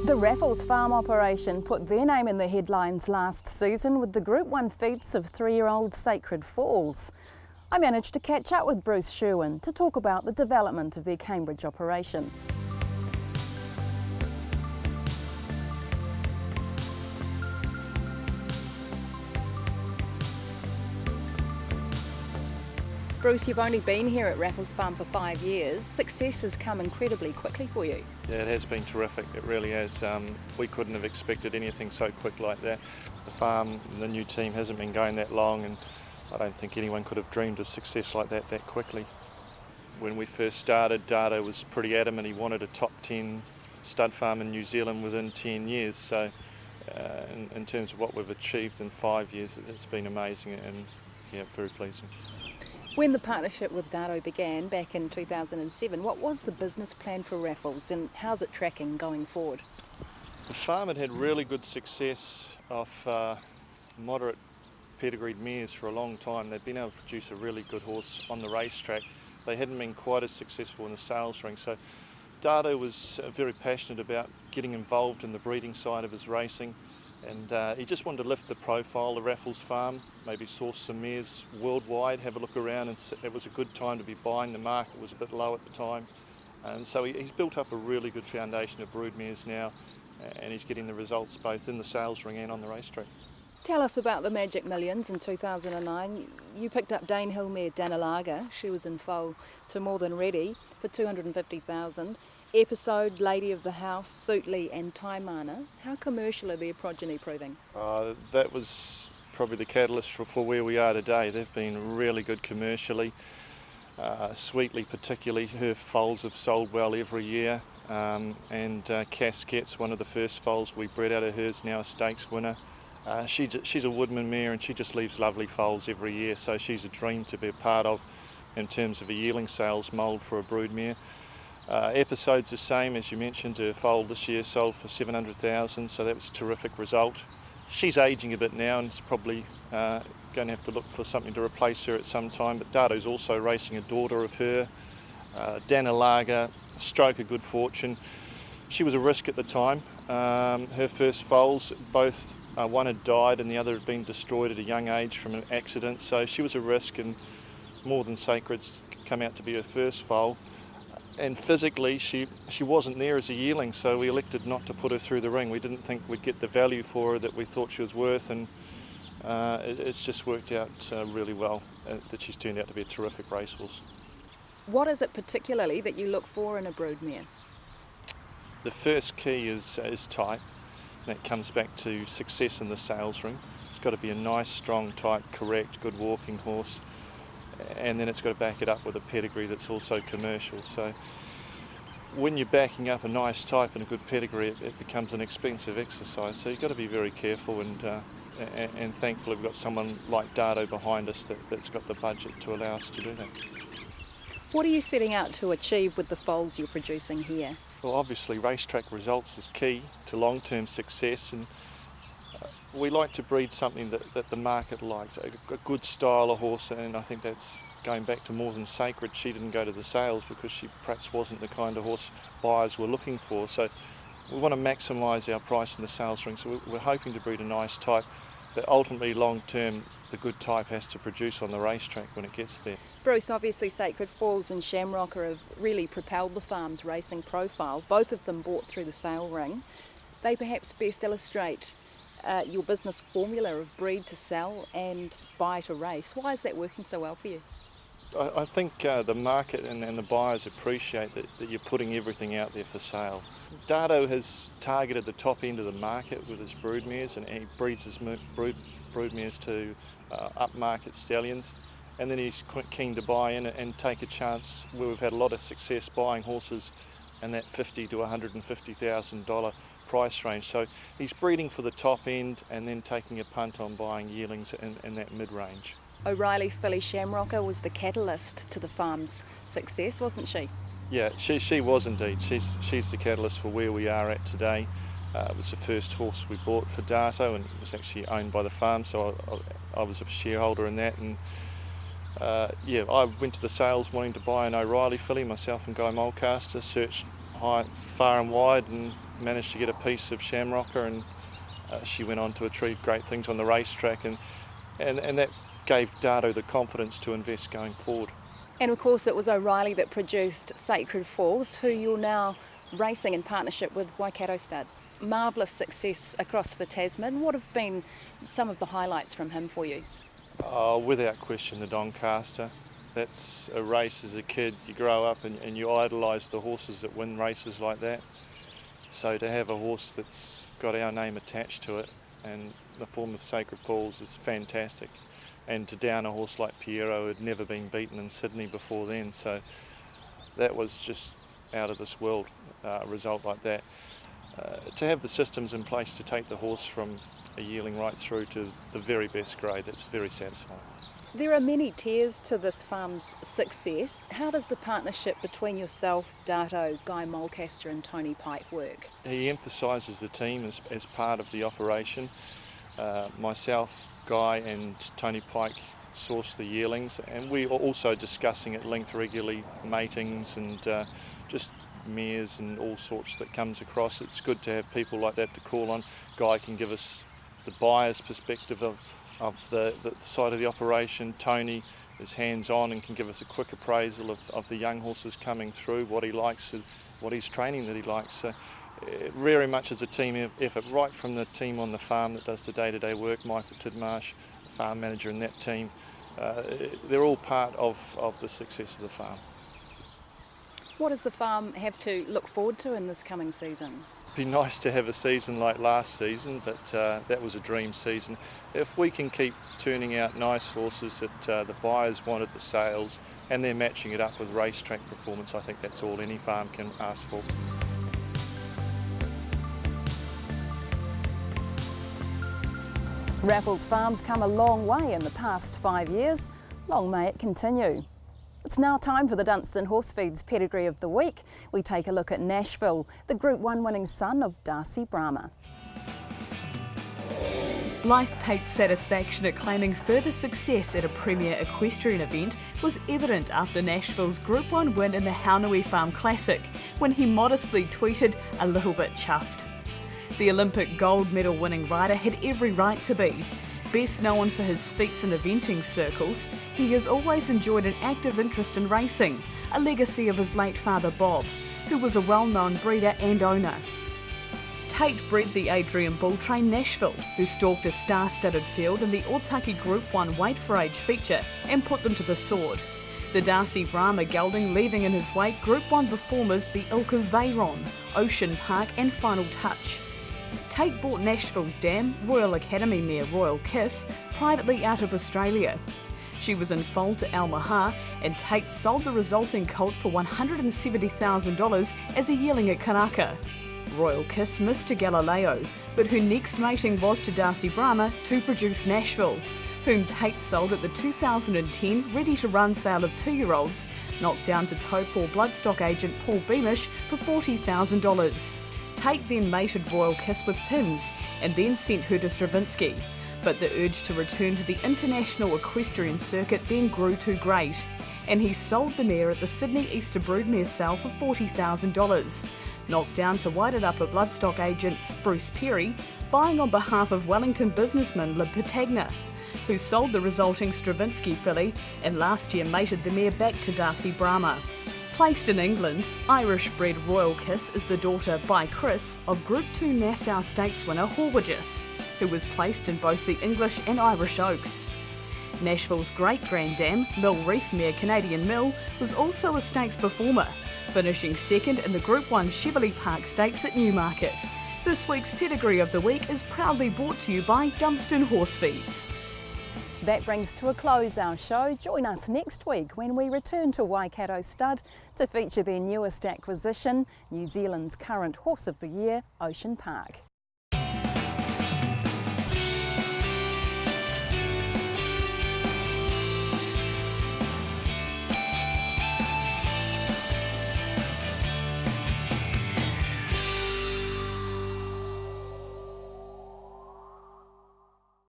The Raffles farm operation put their name in the headlines last season with the Group 1 feats of 3-year-old Sacred Falls. I managed to catch up with Bruce Sherwin to talk about the development of their Cambridge operation. Bruce, you've only been here at Raffles Farm for 5 years. Success has come incredibly quickly for you. Yeah, it has been terrific, it really has. We couldn't have expected anything so quick like that. The farm, the new team hasn't been going that long, and I don't think anyone could have dreamed of success like that quickly. When we first started, Dado was pretty adamant he wanted a top 10 stud farm in New Zealand within 10 years. So in terms of what we've achieved in 5 years, it's been amazing and yeah, very pleasing. When the partnership with Dado began back in 2007, what was the business plan for Raffles and how's it tracking going forward? The farm had really good success off moderate pedigreed mares for a long time. They'd been able to produce a really good horse on the racetrack. They hadn't been quite as successful in the sales ring. So Dado was very passionate about getting involved in the breeding side of his racing, and he just wanted to lift the profile of the Raffles farm, maybe source some mares worldwide, have a look around, and it was a good time to be buying. The market was a bit low at the time, and so he's built up a really good foundation of brood mares now, and he's getting the results both in the sales ring and on the racetrack. Tell us about the Magic Millions in 2009. You picked up Danehill mare Danalaga. She was in foal to More Than Ready for $250,000. Episode, Lady of the House, Suitley and Taimana. How commercial are their progeny proving? That was probably the catalyst for where we are today. They've been really good commercially. Sweetly particularly, her foals have sold well every year, and Casquette's one of the first foals we bred out of hers, now a stakes winner. She's a Woodman mare and she just leaves lovely foals every year, so she's a dream to be a part of in terms of a yearling sales mould for a brood mare. Episode's the same, as you mentioned. Her foal this year sold for $700,000, so that was a terrific result. She's ageing a bit now and it's probably going to have to look for something to replace her at some time, but Dado's also racing a daughter of her, Danalaga, stroke of good fortune. She was a risk at the time. Her first foals, both one had died and the other had been destroyed at a young age from an accident, so she was a risk, and More Than Sacred's come out to be her first foal. And physically she wasn't there as a yearling, so we elected not to put her through the ring. We didn't think we'd get the value for her that we thought she was worth, and it's just worked out really well that she's turned out to be a terrific racehorse. What is it particularly that you look for in a brood mare? The first key is type. That comes back to success in the sales ring. It's got to be a nice, strong, type, correct, good walking horse. And then it's got to back it up with a pedigree that's also commercial. So when you're backing up a nice type and a good pedigree, it becomes an expensive exercise. So you've got to be very careful, and thankfully we've got someone like Dado behind us that's got the budget to allow us to do that. What are you setting out to achieve with the foals you're producing here? Well, obviously racetrack results is key to long-term success, and we like to breed something that the market likes, a good style of horse, and I think that's going back to More Than Sacred. She didn't go to the sales because she perhaps wasn't the kind of horse buyers were looking for. So we want to maximise our price in the sales ring, so we're hoping to breed a nice type, but ultimately long-term the good type has to produce on the racetrack when it gets there. Bruce, obviously Sacred Falls and Shamrocker have really propelled the farm's racing profile, both of them bought through the sale ring. They perhaps best illustrate your business formula of breed to sell and buy to race. Why is that working so well for you? I think the market and the buyers appreciate that you're putting everything out there for sale. Dado has targeted the top end of the market with his brood mares, and he breeds his brood mares to upmarket stallions, and then he's keen to buy in and take a chance where we've had a lot of success buying horses in that $50,000 to $150,000 price range. So he's breeding for the top end and then taking a punt on buying yearlings in that mid-range. O'Reilly filly Shamrocker was the catalyst to the farm's success, wasn't she? Yeah, she was indeed. She's the catalyst for where we are at today. It was the first horse we bought for Dado, and it was actually owned by the farm, so I was a shareholder in that. And I went to the sales wanting to buy an O'Reilly filly, myself and Guy Mulcaster, searched far and wide and managed to get a piece of Shamrocker, and she went on to achieve great things on the racetrack, and that gave Dato the confidence to invest going forward. And of course it was O'Reilly that produced Sacred Falls, who you're now racing in partnership with Waikato Stud. Marvellous success across the Tasman. What have been some of the highlights from him for you? Without question, the Doncaster. That's a race as a kid. You grow up and you idolise the horses that win races like that. So to have a horse that's got our name attached to it and the form of Sacred Falls is fantastic. And to down a horse like Piero, who had never been beaten in Sydney before then. So that was just out of this world, a result like that. To have the systems in place to take the horse from a yearling right through to the very best grade, that's very satisfying. There are many tiers to this farm's success. How does the partnership between yourself, Dato, Guy Mulcaster and Tony Pike work? He emphasises the team as part of the operation. Myself, Guy and Tony Pike source the yearlings, and we are also discussing at length regularly matings and just mares and all sorts that comes across. It's good to have people like that to call on. Guy can give us the buyer's perspective of the side of the operation. Tony is hands-on and can give us a quick appraisal of the young horses coming through, what he likes, what he's training that he likes. So it very much is a team effort, right from the team on the farm that does the day-to-day work, Michael Tidmarsh, the farm manager in that team. They're all part of the success of the farm. What does the farm have to look forward to in this coming season? It'd be nice to have a season like last season, but that was a dream season. If we can keep turning out nice horses that the buyers want at the sales and they're matching it up with racetrack performance, I think that's all any farm can ask for. Raffles Farm's come a long way in the past 5 years. Long may it continue. It's now time for the Dunstan Horse Feeds Pedigree of the Week. We take a look at Nashville, the Group 1 winning son of Darcy Brahma. Life takes satisfaction at claiming further success at a premier equestrian event was evident after Nashville's Group 1 win in the Haunui Farm Classic, when he modestly tweeted, "a little bit chuffed." The Olympic gold medal winning rider had every right to be. Best known for his feats in eventing circles, he has always enjoyed an active interest in racing, a legacy of his late father Bob, who was a well-known breeder and owner. Tate bred the Adrian Bull train Nashville, who stalked a star-studded field in the Otaki Group 1 weight for age feature and put them to the sword. The Darcy Brahma gelding leaving in his wake Group 1 performers the ilk of Veyron, Ocean Park and Final Touch. Tate bought Nashville's dam, Royal Academy mare Royal Kiss, privately out of Australia. She was in foal to Al Mahar, and Tate sold the resulting colt for $170,000 as a yearling at Karaka. Royal Kiss missed to Galileo, but her next mating was to Darcy Brahma to produce Nashville, whom Tate sold at the 2010 ready-to-run sale of 2-year-olds, knocked down to Taupo bloodstock agent Paul Beamish for $40,000. Tate then mated Royal Kiss with pins and then sent her to Stravinsky, but the urge to return to the international equestrian circuit then grew too great, and he sold the mare at the Sydney Easter Broodmare sale for $40,000, knocked down to Whited Upper bloodstock agent Bruce Perry, buying on behalf of Wellington businessman Le Patagna, who sold the resulting Stravinsky filly and last year mated the mare back to Darcy Brahma. Placed in England, Irish-bred Royal Kiss is the daughter, by Chris, of Group 2 Nassau Stakes winner Horwidges, who was placed in both the English and Irish Oaks. Nashville's great-granddam, Mill Reef mare Canadian Mill, was also a stakes performer, finishing second in the Group 1 Cheverley Park Stakes at Newmarket. This week's Pedigree of the Week is proudly brought to you by Dunstan Horse Feeds. That brings to a close our show. Join us next week when we return to Waikato Stud to feature their newest acquisition, New Zealand's current Horse of the Year, Ocean Park.